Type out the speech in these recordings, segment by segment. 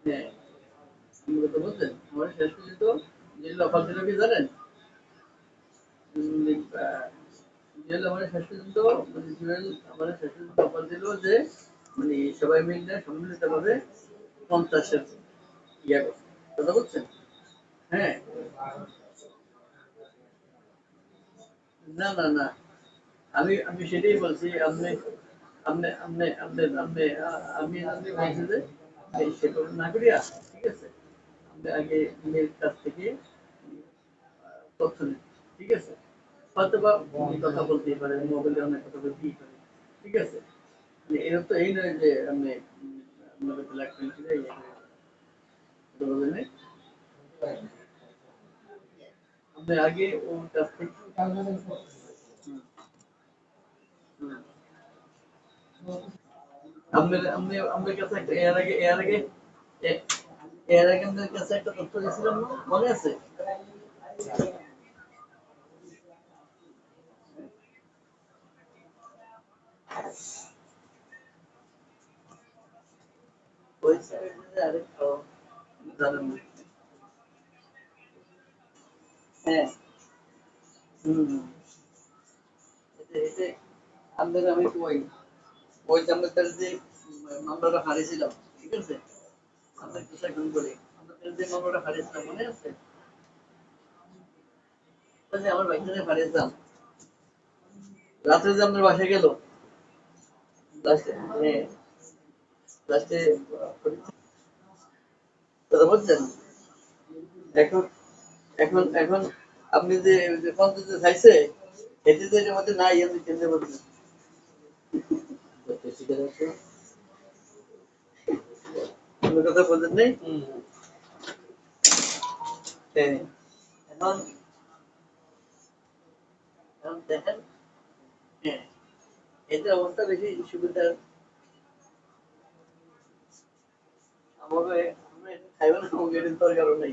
হ্যাঁ, আপনি কথা বলছেন আমার শেষ পর্যন্ত যে অফার দিল কি জানেন? জুয়েল আমার শেষ পর্যন্ত মানে জুয়েল আমার শেষ পর্যন্ত অফার দিল যে মানে সবাই মিলে সম্মিলিত ভাবে 50-এর ইয়া করছে কথা বলছেন। হ্যাঁ, না না না, আমি আমি সেটাই বলছি আপনি আপনি আপনি আপনি আপনি আমি বলছি যে এই সেটা না করিয়া ঠিক আছে আপনি আগে মেয়ের কাছ থেকে তথ্য নিন ঠিক আছে হয়তো বা কথা বলতেই পারে মোবাইলে অনেক কথা বলতেই পারে ঠিক আছে এর তো এই নয় যে আপনি আপনাকে ব্ল্যাকমেল করে ইয়ে করে কথা বলেন নাই। আপনি আগে ওর কাছ থেকে হুম, আপনার কাছে একটা এ- এর আগে আপনার কাছে একটা তথ্য দিয়েছিলাম না মনে আছে? ওই সাইডে আরেকটা জানেন না। হ্যাঁ, হুম, এতে আপনাদের আমি ওই যে আমরা তার যে মামলাটা হারিয়েছিলাম ঠিক আছে আমরা কিছু এখন বলি আমাদের যে মামলাটা হারিয়েছিলাম মনে আছে? ওই যে আমার বাইকটা হারিয়েছিলাম রাত্রে যে আপনার বাসায় গেল লাস্টে হ্যাঁ লাস্টে কথা বলছেন এখন এখন আপনি যে পঞ্চায়েত যে চাইছে এতে যে এর মধ্যে নাই আপনি চিনতে পারছেন কোনো কথা বলছেন নাই হ্যাঁ এখন এখন দেখেন হ্যাঁ এদের অবস্থা বেশি সুবিধার আমাকে আমরা এটা খাইব না আমাকে এটার দরকারও নাই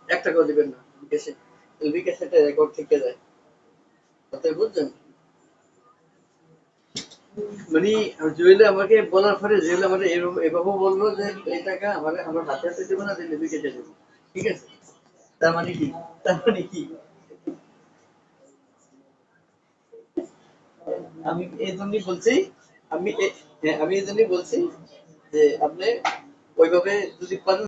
একটা করে দিবেন না বিকাশে বিকাশে একটা রেকর্ড থেকে যায় কথা বুঝছেন মানে জুয়েলে আমাকে বলার পরে জুয়েল আমাকে এভাবে বললো যে এই টাকা আমার আমার হাতে হাতে দেবো না দিলে বিকেটে দেবো ঠিক আছে তার মানে কি তার মানে কি আমি এই জন্যই বলছি আমি আমি এই জন্যই বলছি যে আপনি ওইভাবে যদি পারেন